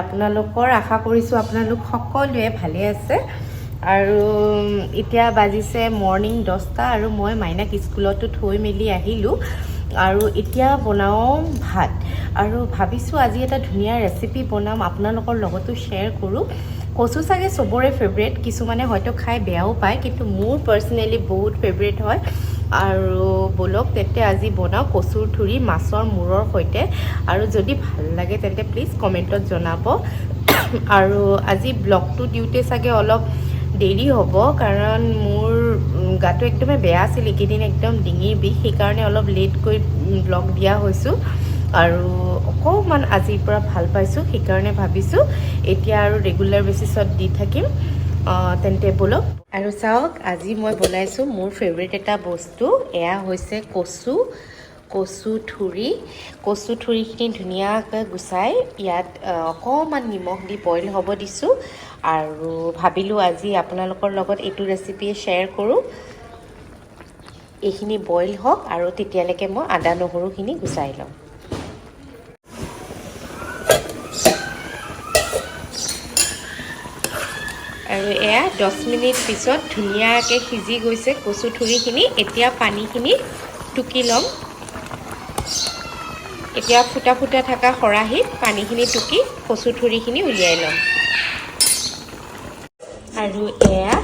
আপোনালোকৰ আশা কৰিছোঁ আপোনালোক সকলোৱে ভালে আছে। আৰু এতিয়া বাজিছে মৰ্নিং 10টা আৰু মই মাইনাক স্কুলতো থৈ মেলি আহিলোঁ আৰু এতিয়া বনাওঁ ভাত আৰু ভাবিছোঁ আজি এটা ধুনীয়া ৰেচিপি বনাম, আপোনালোকৰ লগতো শ্বেয়াৰ কৰোঁ। কচু চাগে চবৰে ফেভৰেট, কিছুমানে হয়তো খাই বেয়াও পায়, কিন্তু মোৰ পাৰ্চনেলি বহুত ফেভৰেট হয়। আৰু বলক তেন্তে আজি বনাওঁ কচুৰ ঠুৰি মাছৰ মূৰৰ সৈতে। আৰু যদি ভাল লাগে তেন্তে প্লিজ কমেণ্টত জনাব। আৰু আজি ব্লগটো দিওঁতে চাগে অলপ দেৰি হ'ব, কাৰণ মোৰ গাটো একদমেই বেয়া আছিল এইকেইদিন, একদম ডিঙিৰ বিষ, সেইকাৰণে অলপ লেটকৈ ব্লগ দিয়া হৈছোঁ। আৰু অকণমান আজিৰ পৰা ভাল পাইছোঁ, সেইকাৰণে ভাবিছোঁ এতিয়া আৰু ৰেগুলাৰ বেচিছত দি থাকিম। তেন্তে বলক আৰু চাওক, আজি মই বনাইছোঁ মোৰ ফেভৰেট এটা বস্তু, এয়া হৈছে কচু ঠুৰি। কচু ঠুৰিখিনি ধুনীয়াকৈ গুচাই ইয়াত অকণমান নিমখ দি বইল হ'ব দিছোঁ আৰু ভাবিলোঁ আজি আপোনালোকৰ লগত এইটো ৰেচিপি শ্বেয়াৰ কৰোঁ। এইখিনি বইল হওক আৰু তেতিয়ালৈকে মই আদা নহৰুখিনি গুচাই লওঁ। আৰু এয়া 10 মিনিট পিছত ধুনীয়াকৈ সিজি গৈছে কচু ঠুৰিখিনি। এতিয়া পানীখিনি টুকি ল'ম। এতিয়া ফুটা ফুটা থকা খৰাহীত পানীখিনি টুকি কচু ঠুৰিখিনি উলিয়াই ল'ম। আৰু এয়া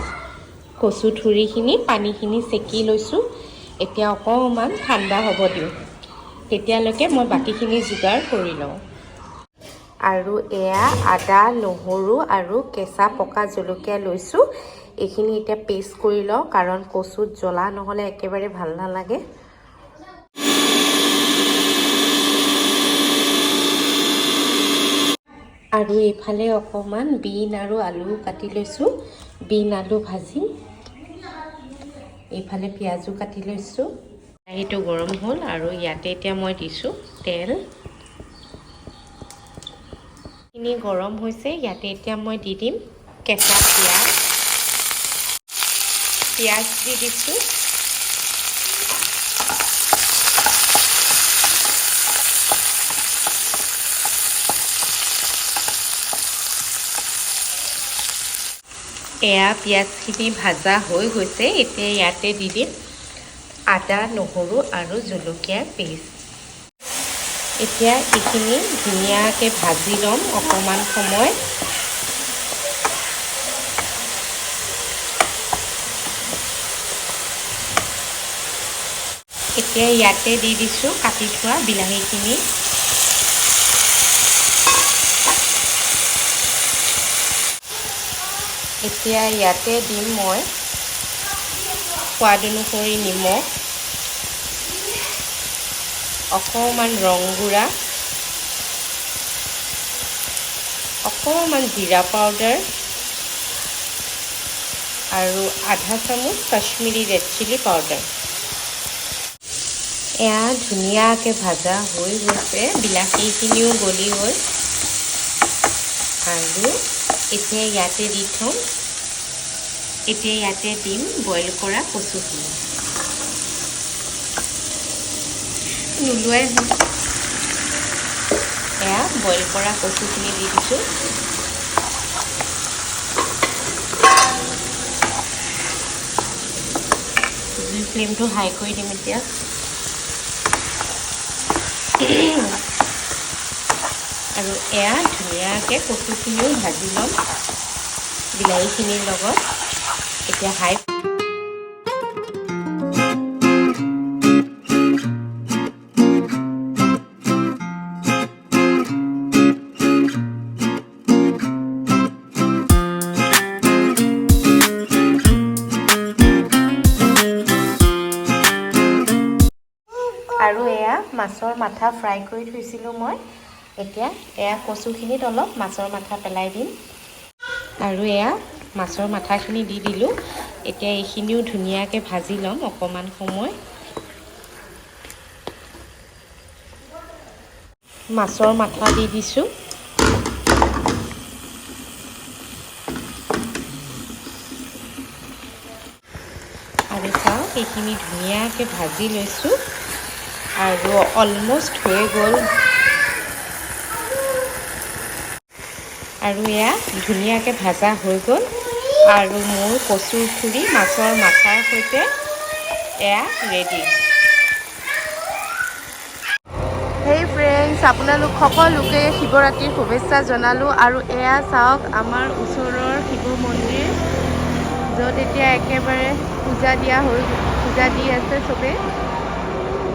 কচু ঠুৰিখিনি পানীখিনি চেকি লৈছোঁ। এতিয়া অকণমান ঠাণ্ডা হ'ব দিওঁ, তেতিয়ালৈকে মই বাকীখিনি যোগাৰ কৰি লওঁ। আৰু এয়া আদা নহৰু আৰু কেঁচা পকা জলকীয়া লৈছোঁ। এইখিনি এতিয়া পেষ্ট কৰি লওঁ, কাৰণ কচুত জ্বলা নহ'লে একেবাৰে ভাল নালাগে। আৰু এইফালে অকণমান বিন আৰু আলু কাটি লৈছোঁ, বিন আলু ভাজিম। এইফালে পিঁয়াজো কাটি লৈছোঁ। কেৰাহীটো গৰম হ'ল আৰু ইয়াতে এতিয়া মই দিছোঁ তেল। খিনি গৰম হৈছে, ইয়াতে এতিয়া মই দি দিম কেঁচা পিঁয়াজ দি দিছোঁ। এয়া পিঁয়াজখিনি ভাজা হৈ গৈছে, এতিয়া ইয়াতে দি দিম আদা নহৰু আৰু জলকীয়াৰ পেষ্ট। এতিয়া এইখিনি ধুনীয়াকৈ ভাজি ল'ম অকণমান সময়। এতিয়া ইয়াতে দি দিছোঁ কাটি থোৱা বিলাহীখিনি। এতিয়া ইয়াতে দিম মই সোৱাদ অনুসৰি নিমখ, অকণমান ৰং গুড়া, অকণমান জিৰা পাউডাৰ আৰু আধা চামুচ কাশ্মীৰী ৰেড চিলি পাউডাৰ। এয়া ধুনীয়াকৈ ভাজা হৈ গৈছে, বিলাহীখিনিও গলি গ'ল। আৰু এতিয়া ইয়াতে দি থওঁ, এতিয়া ইয়াতে দিম বইল কৰা কচুখিনি। নোলোৱাই হ'ল। এয়া বইল কৰা কচুখিনি দি দিছোঁ। জুই ফ্লেমটো হাই কৰি দিম এতিয়া। আৰু এয়া ধুনীয়াকৈ কচুখিনিও ভাজি ল'ম বিলাহীখিনিৰ লগত। এতিয়া হাই আৰু এয়া মাছৰ মাথা ফ্ৰাই কৰি থৈছিলোঁ মই। এতিয়া এয়া কচুখিনিত অলপ মাছৰ মাথা পেলাই দিম আৰু এয়া মাছৰ মাথাখিনি দি দিলোঁ। এতিয়া এইখিনিও ধুনীয়াকৈ ভাজি ল'ম অকণমান সময়। মাছৰ মাথা দি দিছোঁ। আৰু চাওক, এইখিনি ধুনীয়াকৈ ভাজি লৈছোঁ আৰু অলমষ্ট হৈ গ'ল। আৰু এয়া ধুনীয়াকৈ ভাজা হৈ গ'ল আৰু মোৰ কচু থুৰি মাছৰ মাথাৰ সৈতে এয়া ৰেডি। হেই ফ্ৰেণ্ডছ, আপোনালোক সকলোকে শিৱৰাত্ৰিৰ শুভেচ্ছা জনালোঁ। আৰু এয়া চাওক আমাৰ ওচৰৰ শিৱ মন্দিৰ, য'ত এতিয়া একেবাৰে পূজা দি আছে চবেই।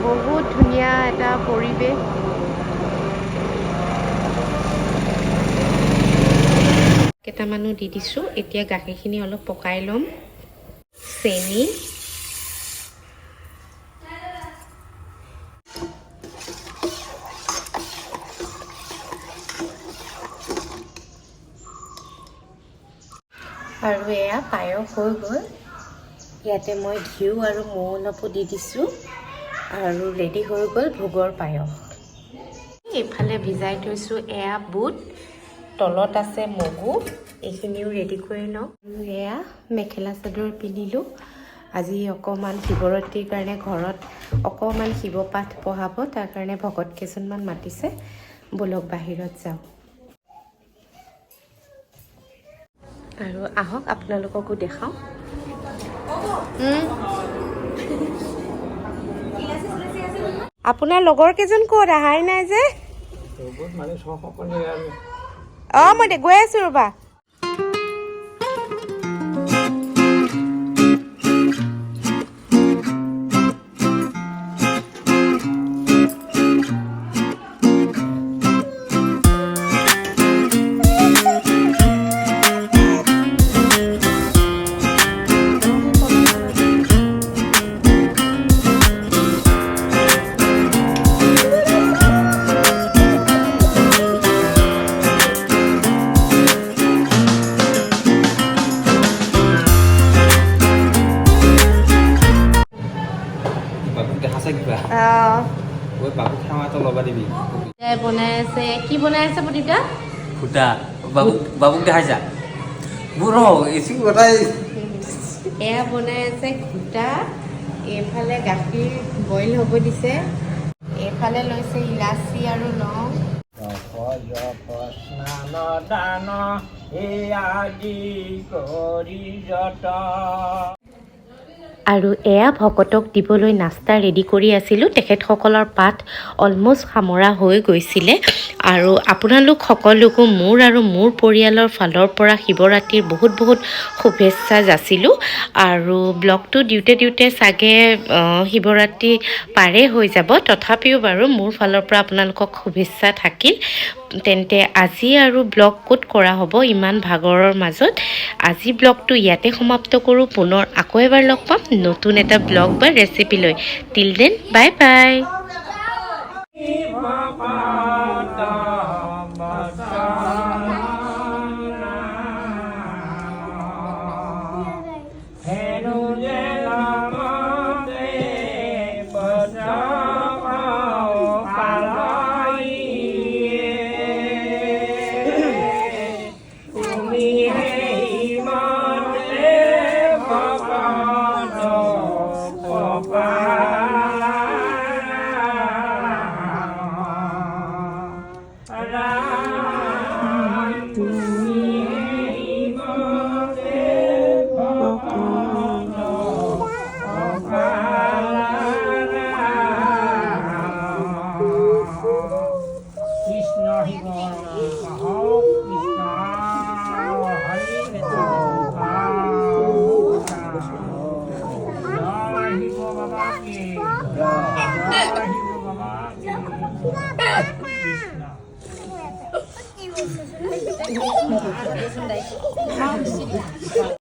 বহুত ধুনীয়া এটা পৰিৱেশ। কেইটামানো দি দিছোঁ। এতিয়া গাখীৰখিনি অলপ পকাই ল'ম। চেনি, আৰু এয়া পায়স হৈ গ'ল। ইয়াতে মই ঘিউ আৰু মৌ অলপো দি দিছোঁ আৰু ৰেডি হৈ গ'ল ভোগৰ পায়স। এইফালে ভিজাই থৈছোঁ এয়া বুট, তলত আছে মগু, এইখিনিও ৰেডি কৰি লওঁ। আৰু এয়া মেখেলা চাদৰ পিন্ধিলোঁ। আজি অকণমান শিৱৰাত্ৰিৰ কাৰণে ঘৰত অকণমান শিৱ পাঠ পঢ়াব, তাৰ কাৰণে ভকত কেইজনমান মাতিছে। ব'লক বাহিৰত যাওঁ। আৰু আহক আপোনালোককো দেখাওঁ। আপোনাৰ লগৰ কেইজন ক'ত? অহাই নাই যে। মই গৈ আছোঁ ৰ'বা। বনাই আছে, কি বনাই আছে প্ৰতিটা? ফুটা বাবুক দেখাইছা? এয়া বনাই আছে ঘোটা। এইফালে গাখীৰ বইল হ'ব দিছে। এইফালে লৈছে ইলাচি আৰু লং। আৰু এয়া ভকতক দিবলৈ নাস্তা ৰেডি কৰি আছিলোঁ। তেখেতসকলৰ পাঠ অলমষ্ট সামৰা হৈ গৈছিলে। আৰু আপোনালোক সকলোকো মোৰ আৰু মোৰ পৰিয়ালৰ ফালৰ পৰা শিৱৰাত্ৰিৰ বহুত বহুত শুভেচ্ছা যাচিলোঁ। আৰু ব্লগটো দিওঁতে চাগে শিৱৰাত্ৰি পাৰে হৈ যাব। তথাপিও বাৰু মোৰ ফালৰ পৰা আপোনালোকক শুভেচ্ছা থাকিল। তেন্তে আজি আৰু ব্লগ ক'ত কৰা হ'ব ইমান ভাগৰৰ মাজত। আজি ব্লগটো ইয়াতে সমাপ্ত কৰোঁ। পুনৰ আকৌ এবাৰ লগ পাম নতুন এটা ব্লগ বা ৰেচিপি লৈ। Till then bye bye.